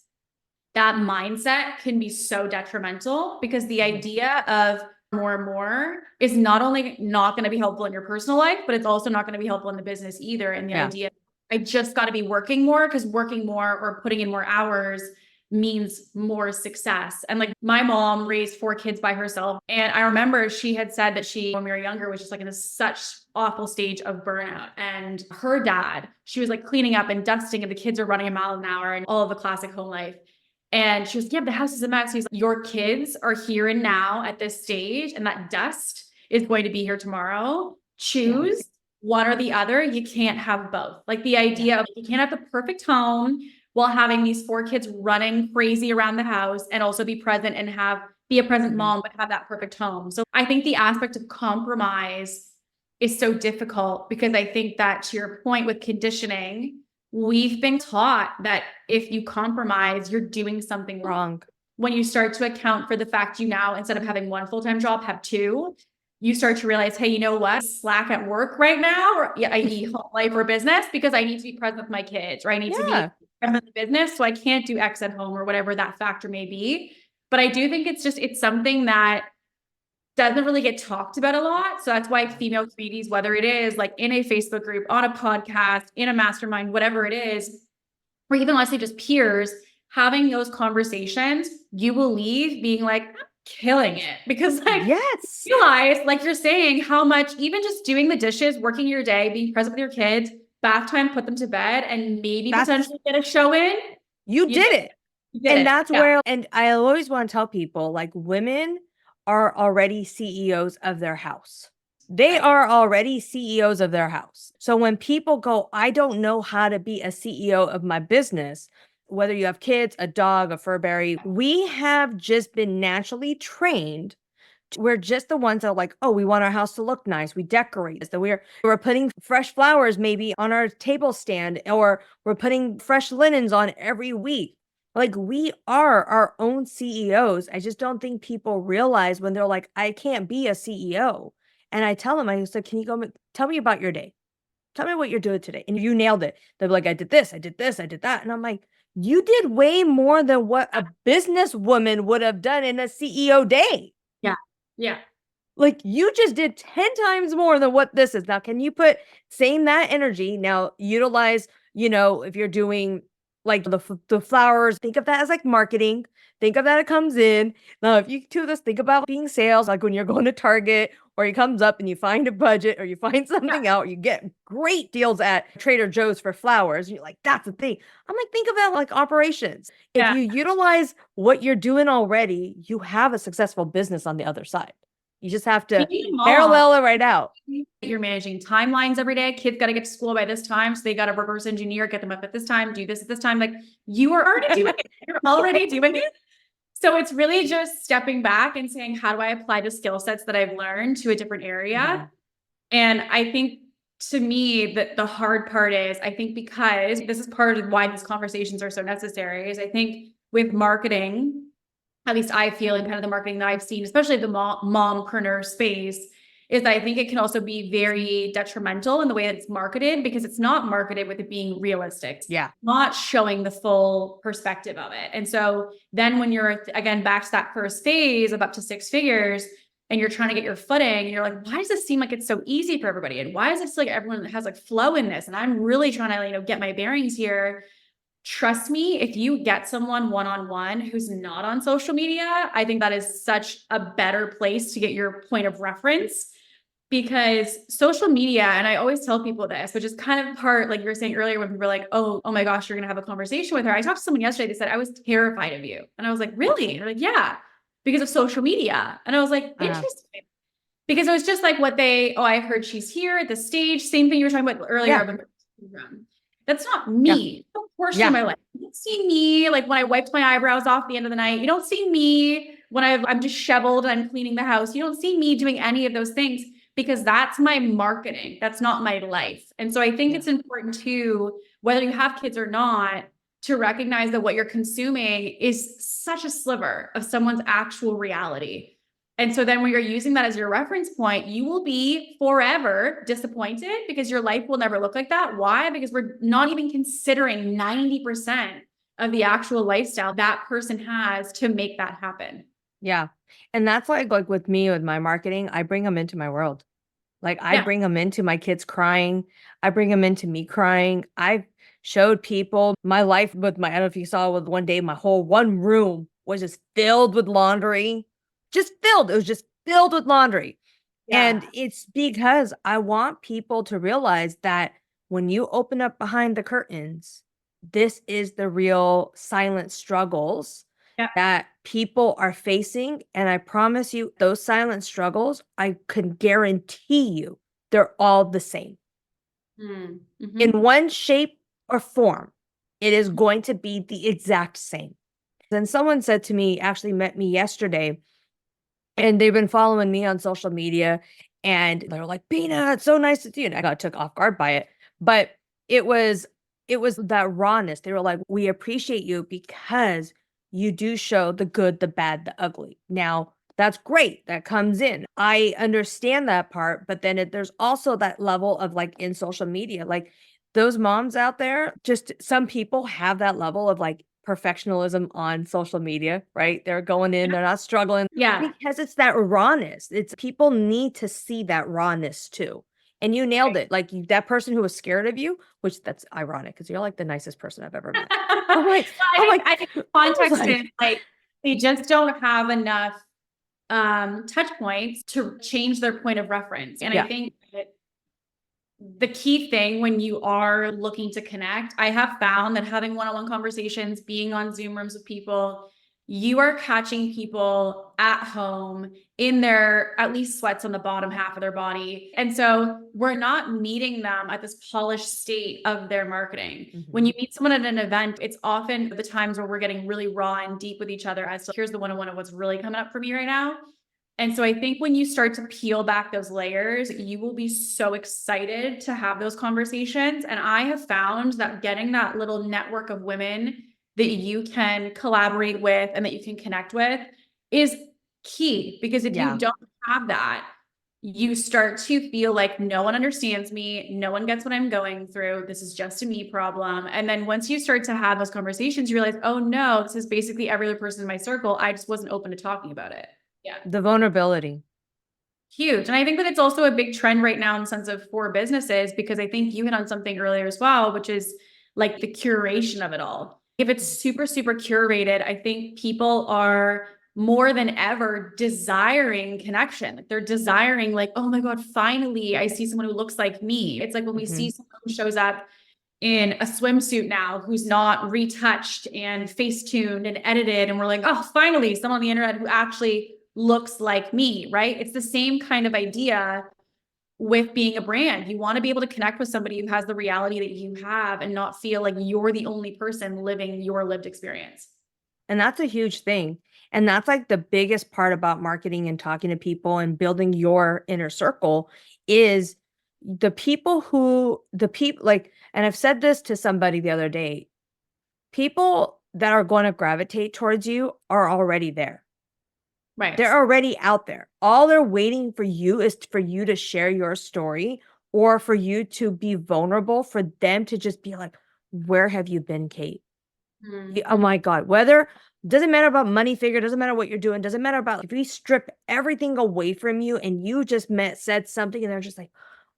that mindset can be so detrimental, because the idea of more and more is not only not going to be helpful in your personal life, but it's also not going to be helpful in the business either. And the idea, I just got to be working more, because working more or putting in more hours means more success. And like, my mom raised 4 kids by herself. And I remember she had said that she, when we were younger, was just like in such awful stage of burnout. And her dad, she was like cleaning up and dusting, and the kids are running a mile an hour and all of the classic home life. And she was, yeah, the house is a mess. He's like, your kids are here and now at this stage, and that dust is going to be here tomorrow. Choose one or the other. You can't have both. Like, the idea of, you can't have the perfect home while having these 4 kids running crazy around the house, and also be present and be a present mom, but have that perfect home. So I think the aspect of compromise is so difficult, because I think that, to your point with conditioning, we've been taught that if you compromise, you're doing something wrong. When you start to account for the fact you now, instead of having 1 full-time job, have 2, you start to realize, hey, you know what? Slack at work right now, or i.e. home life or business, because I need to be present with my kids, or I need to be present in the business. So I can't do X at home, or whatever that factor may be. But I do think it's something that doesn't really get talked about a lot. So that's why female communities, whether it is like in a Facebook group, on a podcast, in a mastermind, whatever it is, or even let's say just peers, having those conversations, you will leave being like, I'm killing it. Because like, realize, like you're saying, how much, even just doing the dishes, working your day, being present with your kids, bath time, put them to bed, and maybe potentially get a show in. You did it. And that's where, and I always want to tell people, like, women are already CEOs of their house. They are already CEOs of their house. So when people go, I don't know how to be a CEO of my business, whether you have kids, a dog, a Furberry, we have just been naturally trained. We're just the ones that are like, oh, we want our house to look nice. We decorate. So we're putting fresh flowers maybe on our table stand, or we're putting fresh linens on every week. Like, we are our own CEOs. I just don't think people realize when they're like, I can't be a CEO. And I tell them, I said, can you go tell me about your day? Tell me what you're doing today. And you nailed it. They're like, I did this, I did this, I did that. And I'm like, you did way more than what a businesswoman would have done in a CEO day. Yeah. Like, you just did 10 times more than what this is. Now, can you same that energy now, utilize, if you're doing like the flowers, think of that as like marketing. Think of that, it comes in. Now, if you do this, think about being sales, like when you're going to Target, or it comes up and you find a budget, or you find something out, you get great deals at Trader Joe's for flowers. And you're like, that's the thing. I'm like, think of that like operations. If you utilize what you're doing already, you have a successful business on the other side. You just have to parallel it right out. You're managing timelines every day. Kids got to get to school by this time. So they got to reverse engineer, get them up at this time, do this at this time. Like, you are already doing it. You're already doing it. So it's really just stepping back and saying, how do I apply the skill sets that I've learned to a different area? And I think, to me, that the hard part is, I think, because this is part of why these conversations are so necessary, is I think with marketing, at least I feel in kind of the marketing that I've seen, especially the mompreneur space, is that I think it can also be very detrimental in the way that it's marketed, because it's not marketed with it being realistic. Not showing the full perspective of it. And so then when you're, again, back to that first phase of up to 6 figures, and you're trying to get your footing, and you're like, why does this seem like it's so easy for everybody? And why is this like everyone has like flow in this? And I'm really trying to, get my bearings here. Trust me, if you get someone one-on-one who's not on social media, I think that is such a better place to get your point of reference, because social media, and I always tell people this, which is kind of part, like you were saying earlier, when people were like, oh my gosh, you're going to have a conversation with her. I talked to someone yesterday, they said, I was terrified of you. And I was like, really? And they're like, yeah. because of social media. And I was like, Uh, interesting. Because it was just like I heard she's here at the stage. Same thing you were talking about earlier. yeah, About that's not yeah, me. No portion of yeah, my life. You don't see me like when I wiped my eyebrows off at the end of the night. You don't see me when I'm disheveled and I'm cleaning the house. You don't see me doing any of those things because that's my marketing. That's not my life. And so I think yeah, it's important too, whether you have kids or not, to recognize that what you're consuming is such a sliver of someone's actual reality. And so then when you're using that as your reference point, you will be forever disappointed because your life will never look like that. Why? Because we're not even considering 90% of the actual lifestyle that person has to make that happen. yeah. And that's like with me, with my marketing, I bring them into my world. Like, I Yeah. bring them into my kids crying. I bring them into me crying. I've showed people my life with I don't know if you saw with one day, my whole one room was just filled with laundry, just filled. It was just filled with laundry. And Yeah. it's because I want people to realize that when you open up behind the curtains, this is the real silent struggles Yeah. that people are facing. And I promise you, those silent struggles, I can guarantee you, they're all the same. In Mm-hmm. one shape or form, it is going to be the exact same. Then someone said to me, actually met me yesterday, and they've been following me on social media, and they're like, "Bina, it's so nice to see you." And I got took off guard by it, but it was it was that rawness. They were like, "We appreciate you because you do show the good, the bad, the ugly." Now, that's great. That comes in. I understand that part, but then there's also that level of like in social media, like those moms out there, just some people have that level of like perfectionism on social media, right? They're going in, they're not struggling Yeah. because it's that rawness. It's people need to see that rawness too. And you nailed Right. it. Like that person who was scared of you, which that's ironic because you're like the nicest person I've ever met. I'm like, I'm like, I think I was context is like, like they just don't have enough touch points to change their point of reference. And I yeah, think that the key thing when you are looking to connect, I have found that having one-on-one conversations, being on Zoom rooms with people, you are catching people at home in their at least sweats on the bottom half of their body. And so we're not meeting them at this polished state of their marketing. When mhm, you meet someone at an event, it's often the times where we're getting really raw and deep with each other as to here's the one-on-one of what's really coming up for me right now. And so I think when you start to peel back those layers, you will be so excited to have those conversations. And I have found that getting that little network of women that you can collaborate with and that you can connect with is key. Because if you yeah. don't have that, you start to feel like no one understands me, no one gets what I'm going through. This is just a me problem. And then once you start to have those conversations, you realize, oh no, this is basically every other person in my circle. I just wasn't open to talking about it. Yeah. The vulnerability. Huge. And I think that it's also a big trend right now in the sense of for businesses, because I think you hit on something earlier as well, which is like the curation of it all. If it's super, super curated, I think people are more than ever desiring connection. Like they're desiring, like, oh my God, finally, I see someone who looks like me. It's like when we see Mhm. someone who shows up in a swimsuit now who's not retouched and face tuned and edited. And we're like, oh, finally, someone on the internet who actually looks like me, right? It's the same kind of idea with being a brand. You want to be able to connect with somebody who has the reality that you have and not feel like you're the only person living your lived experience. And that's a huge thing. And that's like the biggest part about marketing and talking to people and building your inner circle is the people like, and I've said this to somebody the other day, people that are going to gravitate towards you are already there. Right. They're already out there. All they're waiting for you is for you to share your story or for you to be vulnerable, for them to just be like, where have you been, Kate? Oh Mm-hmm. my God. Whether doesn't matter about money figure, doesn't matter what you're doing, doesn't matter about if we strip everything away from you and you just said something and they're just like,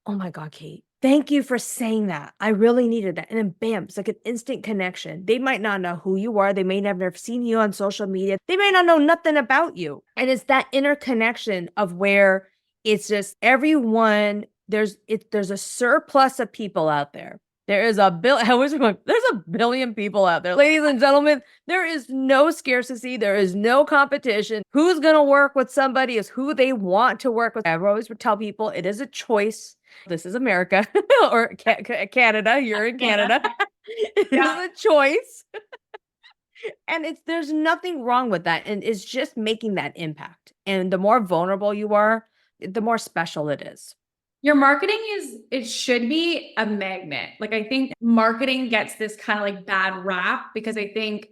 oh my God, Kate, thank you for saying that. I really needed that. And then bam, it's like an instant connection. They might not know who you are. They may have never seen you on social media. They may not know nothing about you. And it's that interconnection of where it's just everyone, there's a surplus of people out there. There is a bill. I was going, there's a billion people out there. Ladies and gentlemen, there is no scarcity. There is no competition. Who's going to work with somebody is who they want to work with. I always would tell people it is a choice. This is America or Canada. You're in Canada. It is a choice. And there's nothing wrong with that. And it's just making that impact. And the more vulnerable you are, the more special it is. Your marketing it should be a magnet. Like, I think marketing gets this kind of like bad rap because I think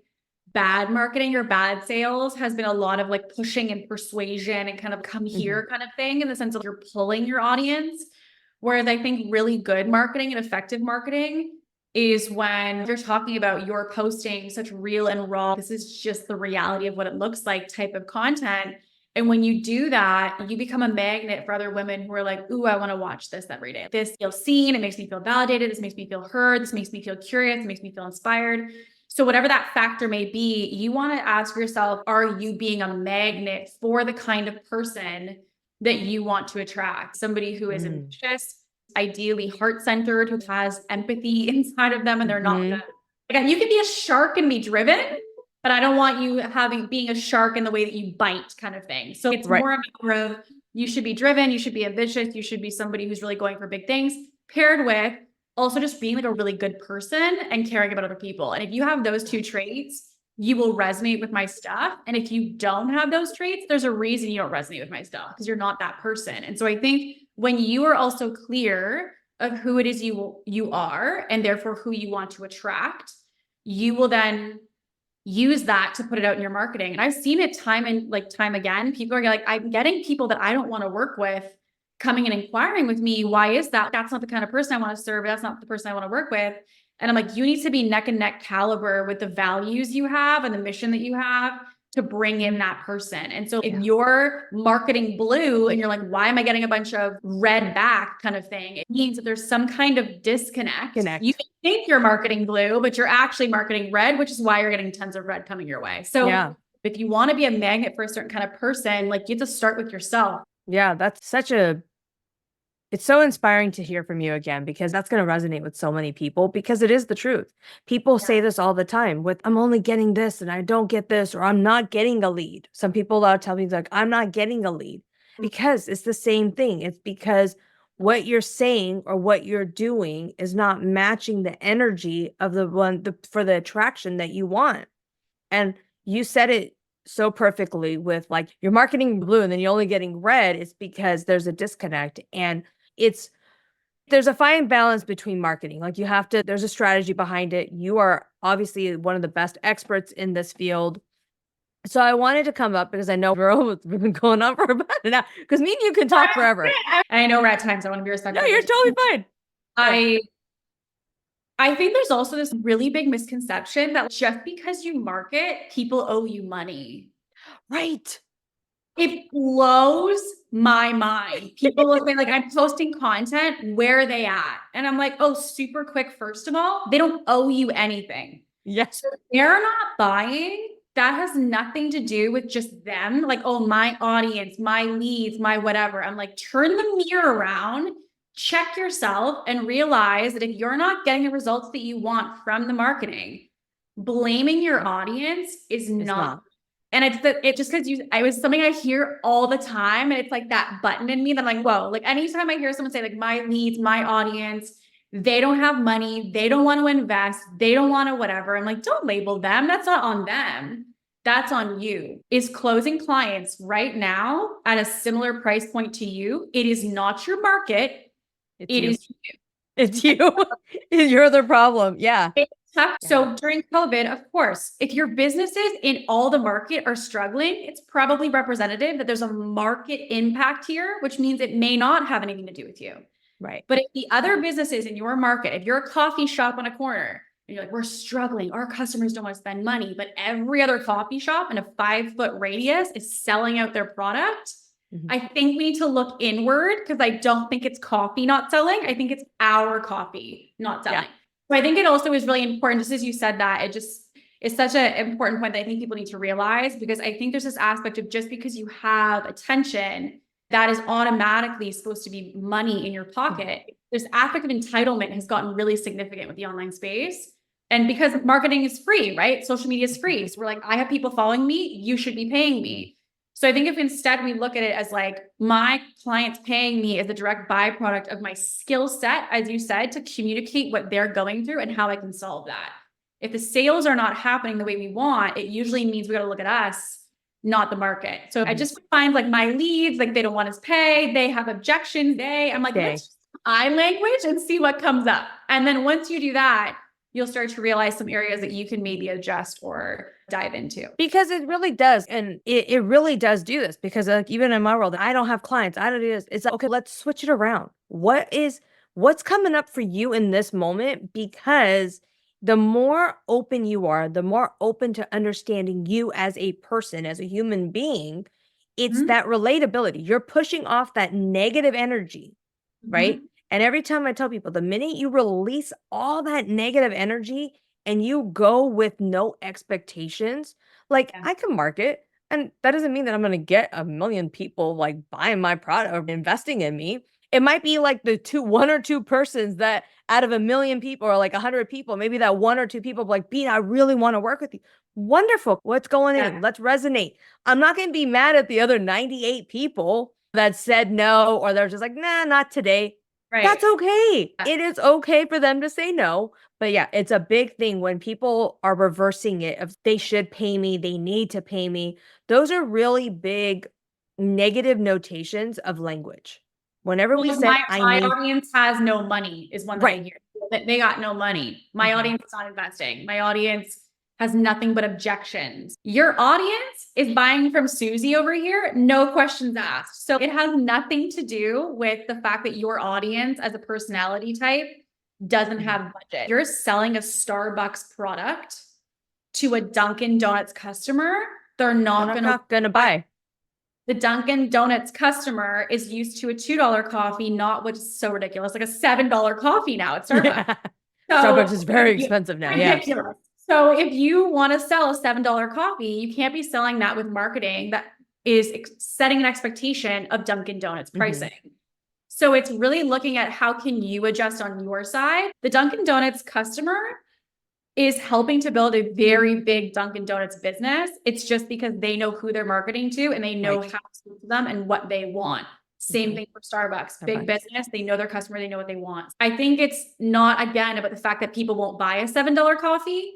bad marketing or bad sales has been a lot of like pushing and persuasion and kind of come here kind of thing, in the sense of you're pulling your audience. Whereas I think really good marketing and effective marketing is when you're talking about you're posting such real and raw, this is just the reality of what it looks like type of content. And when you do that, you become a magnet for other women who are like, ooh, I want to watch this every day. This feels seen. It makes me feel validated. This makes me feel heard. This makes me feel curious. It makes me feel inspired. So whatever that factor may be, you want to ask yourself, are you being a magnet for the kind of person that you want to attract? Somebody who is ambitious, ideally heart-centered, who has empathy inside of them, and they're not again, you can be a shark and be driven, but I don't want you being a shark in the way that you bite kind of thing. So it's more a matter of you should be driven, you should be ambitious, you should be somebody who's really going for big things, paired with also just being like a really good person and caring about other people. And if you have those two traits, you will resonate with my stuff. And if you don't have those traits, there's a reason you don't resonate with my stuff, because you're not that person. And so I think when you are also clear of who it is you are, and therefore who you want to attract, you will then use that to put it out in your marketing. And I've seen it time again. People are like, I'm getting people that I don't want to work with coming and inquiring with me. Why is that? That's not the kind of person I want to serve. That's not the person I want to work with. And I'm like, you need to be neck and neck caliber with the values you have and the mission that you have to bring in that person. And so if you're marketing blue and you're like, why am I getting a bunch of red back kind of thing? It means that there's some kind of disconnect. You think you're marketing blue, but you're actually marketing red, which is why you're getting tons of red coming your way. So if you want to be a magnet for a certain kind of person, like, you have to start with yourself. Yeah, it's so inspiring to hear from you again, because that's going to resonate with so many people, because it is the truth. People say this all the time with, I'm only getting this and I don't get this, or I'm not getting a lead. Some people tell me like, I'm not getting a lead, because it's the same thing. It's because what you're saying or what you're doing is not matching the energy of for the attraction that you want. And you said it so perfectly with like, you're marketing blue and then you're only getting red. It's because there's a disconnect, and there's a fine balance between marketing. Like, there's a strategy behind it. You are obviously one of the best experts in this field. So I wanted to come up because I know we've been going on for about an hour, because me and you can talk forever. I know we're at times. I want to be respectful. No, you're totally fine. I think there's also this really big misconception that just because you market, people owe you money. Right. It blows my mind. People look like I'm posting content. Where are they at? And I'm like, oh, super quick. First of all, they don't owe you anything. Yes. So they're not buying. That has nothing to do with just them. Like, oh, my audience, my leads, my whatever. I'm like, turn the mirror around, check yourself, and realize that if you're not getting the results that you want from the marketing, blaming your audience is not. And it's just because I was something I hear all the time. And it's like that button in me that I'm like, whoa, like anytime I hear someone say like, my leads, my audience, they don't have money, they don't want to invest, they don't want to whatever. I'm like, don't label them. That's not on them. That's on you. Is closing clients right now at a similar price point to you? It is not your market. It is you. It's you. You're the problem. Yeah. Tough. So during COVID, of course, if your businesses in all the market are struggling, it's probably representative that there's a market impact here, which means it may not have anything to do with you. Right. But if the other businesses in your market, if you're a coffee shop on a corner and you're like, we're struggling, our customers don't want to spend money, but every other coffee shop in a 5-foot radius is selling out their product, I think we need to look inward, because I don't think it's coffee not selling. I think it's our coffee not selling. Yeah. So I think it also is really important, just as you said that, it just is such an important point that I think people need to realize, because I think there's this aspect of just because you have attention that is automatically supposed to be money in your pocket. This aspect of entitlement has gotten really significant with the online space. And because marketing is free, right? Social media is free. So we're like, I have people following me, you should be paying me. So I think if instead we look at it as like my clients paying me as a direct byproduct of my skill set, as you said, to communicate what they're going through and how I can solve that. If the sales are not happening the way we want, it usually means we got to look at us, not the market. So I just find like my leads, like they don't want us pay, they have objections, I'm like, let's just eye language and see what comes up. And then once you do that, you'll start to realize some areas that you can maybe adjust or dive into. Because it really does. And it really does do this, because like even in my world, I don't have clients. I don't do this. It's like, okay, let's switch it around. What's coming up for you in this moment? Because the more open you are, the more open to understanding you as a person, as a human being, it's that relatability. You're pushing off that negative energy, right? And every time I tell people, the minute you release all that negative energy and you go with no expectations, like I can market, and that doesn't mean that I'm going to get 1 million people like buying my product or investing in me. It might be like one or two persons that out of 1 million people, or like 100 people, maybe that 1 or 2 people like, Bina, I really want to work with you. Wonderful. What's going in? Let's resonate. I'm not going to be mad at the other 98 people that said no, or they're just like, nah, not today. Right. That's okay. It is okay for them to say no. But yeah, it's a big thing when people are reversing it of they should pay me, they need to pay me. Those are really big negative notations of language. Whenever we say my audience has no money is one that I hear. They got no money. My audience is not investing. My audience has nothing but objections. Your audience is buying from Susie over here, no questions asked. So it has nothing to do with the fact that your audience as a personality type doesn't have budget. You're selling a Starbucks product to a Dunkin' Donuts customer. They're not gonna buy. The Dunkin' Donuts customer is used to a $2 coffee, not which is so ridiculous, like a $7 coffee now at Starbucks. So Starbucks is very expensive now. Ridiculous. Yeah. So if you want to sell a $7 coffee, you can't be selling that with marketing that is setting an expectation of Dunkin' Donuts pricing. So it's really looking at how can you adjust on your side. The Dunkin' Donuts customer is helping to build a very big Dunkin' Donuts business. It's just because they know who they're marketing to and they know how to speak to them and what they want. Same thing for Starbucks, big business. They know their customer, they know what they want. I think it's not, again, about the fact that people won't buy a $7 coffee,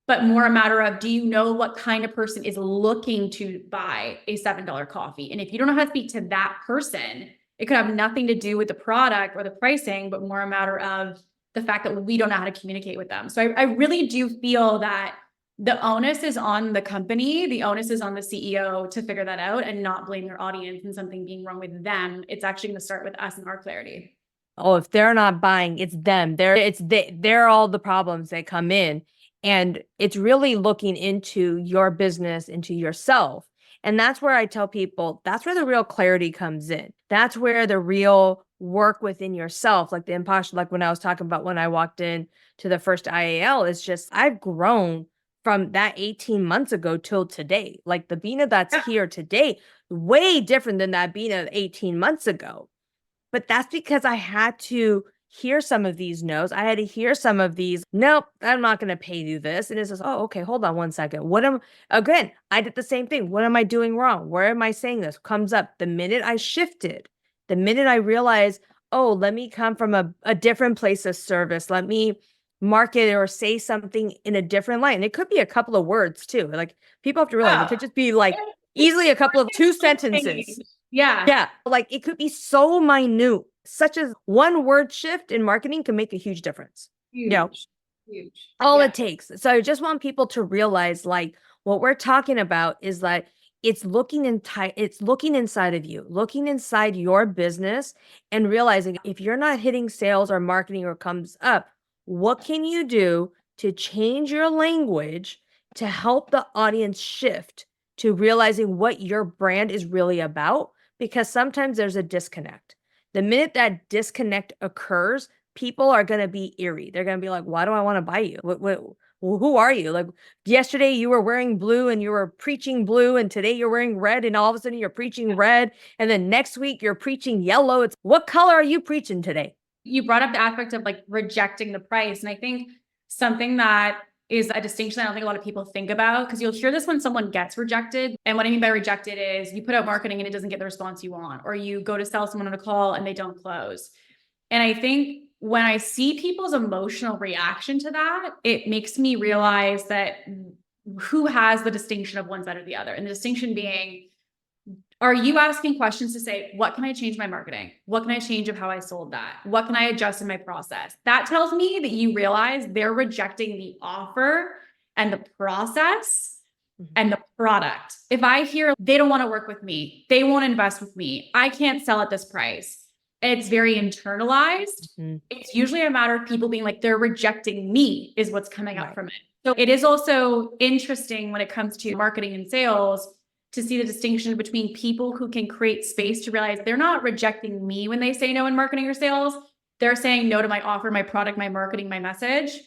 but more a matter of, do you know what kind of person is looking to buy a $7 coffee? And if you don't know how to speak to that person, it could have nothing to do with the product or the pricing, but more a matter of the fact that we don't know how to communicate with them. So I really do feel that the onus is on the company, the onus is on the CEO to figure that out and not blame their audience and something being wrong with them. It's actually going to start with us and our clarity. Oh, if they're not buying, it's them. They're all the problems that come in. And it's really looking into your business, into yourself. And that's where I tell people, that's where the real clarity comes in. That's where the real work within yourself, like the imposter, like when I was talking about when I walked in to the first IAL, it's just, I've grown from that 18 months ago till today. Like the Bina that's here today, way different than that Bina 18 months ago. But that's because I had to hear some of these no's. I had to hear some of these, nope, I'm not going to pay you this. And it's just, oh, okay, hold on one second. Again, I did the same thing. What am I doing wrong? Where am I saying this? Comes up. The minute I shifted, the minute I realized, oh, let me come from a different place of service. Let me market or say something in a different line. It could be a couple of words too. Like people have to realize it could just be like easily a couple of 2 sentences. Yeah. Like it could be so minute, such as one word shift in marketing can make a huge difference. Huge. All it takes. So I just want people to realize like what we're talking about is like, it's looking inside of you, looking inside your business and realizing if you're not hitting sales or marketing or comes up, what can you do to change your language to help the audience shift to realizing what your brand is really about? Because sometimes there's a disconnect. The minute that disconnect occurs, people are going to be eerie. They're going to be like, why do I want to buy you? well, who are you? Like yesterday you were wearing blue and you were preaching blue, and today you're wearing red, and all of a sudden you're preaching red, and then next week you're preaching yellow. It's what color are you preaching today? You brought up the aspect of like rejecting the price. And I think something that is a distinction I don't think a lot of people think about, because you'll hear this when someone gets rejected. And what I mean by rejected is you put out marketing and it doesn't get the response you want, or you go to sell someone on a call and they don't close. And I think when I see people's emotional reaction to that, it makes me realize that who has the distinction of one side or the other. And the distinction being, are you asking questions to say, what can I change my marketing? What can I change of how I sold that? What can I adjust in my process? That tells me that you realize they're rejecting the offer and the process and the product. If I hear they don't want to work with me, they won't invest with me, I can't sell at this price, it's very internalized. It's usually a matter of people being like, they're rejecting me is what's coming up from it. So it is also interesting when it comes to marketing and sales to see the distinction between people who can create space to realize they're not rejecting me when they say no in marketing or sales. They're saying no to my offer, my product, my marketing, my message.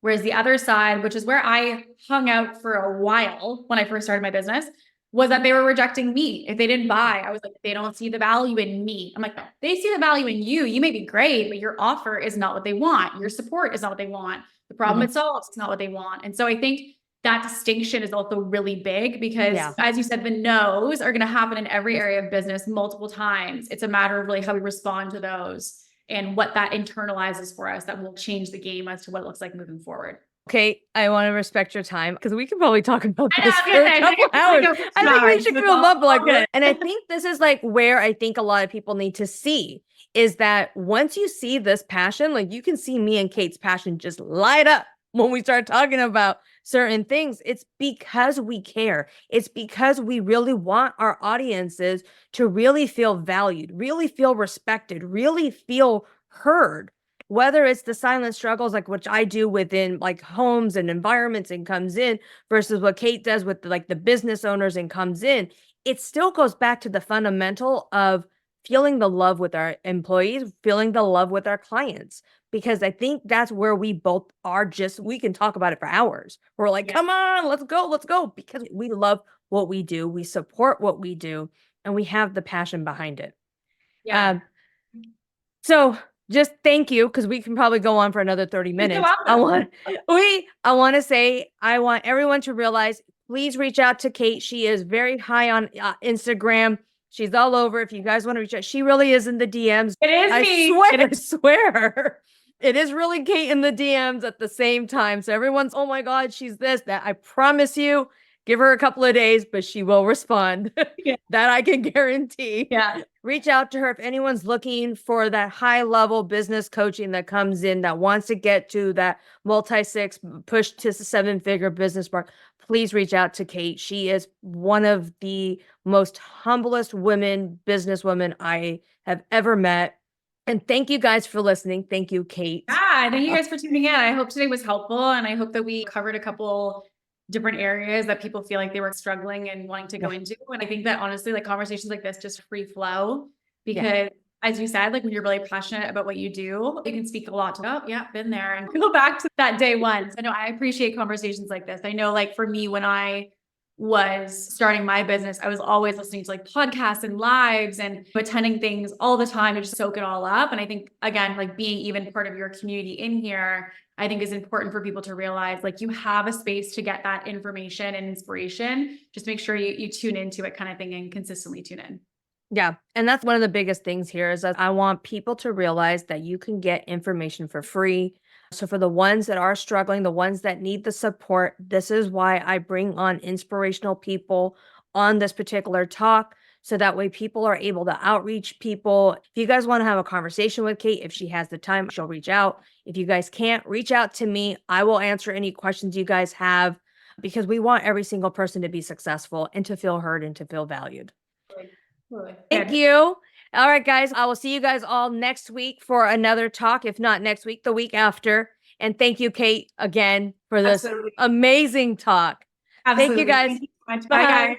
Whereas the other side, which is where I hung out for a while when I first started my business, was that they were rejecting me. If they didn't buy, I was like, they don't see the value in me. I'm like, no, they see the value in you. You may be great, but your offer is not what they want. Your support is not what they want. The problem it solves is not what they want. And so I think that distinction is also really big because, as you said, the no's are going to happen in every area of business multiple times. It's a matter of really how we respond to those and what that internalizes for us that will change the game as to what it looks like moving forward. Okay, I want to respect your time because we can probably talk about this for a couple hours. I think we should go up like that. And I think this is like where I think a lot of people need to see is that once you see this passion, like you can see me and Kate's passion just light up when we start talking about certain things. It's because we care. It's because we really want our audiences to really feel valued, really feel respected, really feel heard. Whether it's the silent struggles, like which I do within like homes and environments and comes in versus what Kate does with like the business owners and comes in, it still goes back to the fundamental of feeling the love with our employees, feeling the love with our clients. Because I think that's where we both are we can talk about it for hours. We're like, come on, let's go. Because we love what we do. We support what we do and we have the passion behind it. So just thank you, because we can probably go on for another 30 minutes. I want to say, I want everyone to realize, please reach out to Kate. She is very high on Instagram. She's all over. If you guys want to reach out, she really is in the DMs. It is I swear. It is really Kate in the DMs at the same time. So everyone's, oh my God, she's this, that. I promise you, give her a couple of days, but she will respond. That I can guarantee. Reach out to her if anyone's looking for that high level business coaching that comes in, that wants to get to that multi-six push to 7-figure business mark. Please reach out to Kate. She is one of the most humblest businesswomen I have ever met. And thank you guys for listening. Thank you, Kate. Thank you guys for tuning in. I hope today was helpful, and I hope that we covered a couple different areas that people feel like they were struggling and wanting to go into. And I think that honestly, like conversations like this just free flow because as you said, like when you're really passionate about what you do, you can speak a lot to, been there, and go back to that day one. So I know I appreciate conversations like this. I know like for me, when I was starting my business, I was always listening to like podcasts and lives and attending things all the time to just soak it all up. And I think, again, like being even part of your community in here, I think is important for people to realize like you have a space to get that information and inspiration. Just make sure you tune into it kind of thing and consistently tune in. Yeah. And that's one of the biggest things here is that I want people to realize that you can get information for free. So for the ones that are struggling, the ones that need the support, this is why I bring on inspirational people on this particular talk. So that way people are able to outreach people. If you guys want to have a conversation with Kate, if she has the time, she'll reach out. If you guys can't, reach out to me. I will answer any questions you guys have because we want every single person to be successful and to feel heard and to feel valued. Thank you. All right, guys. I will see you guys all next week for another talk. If not next week, the week after. And thank you, Kate, again for this amazing talk. Thank you, guys. Thank you so much. Bye, guys.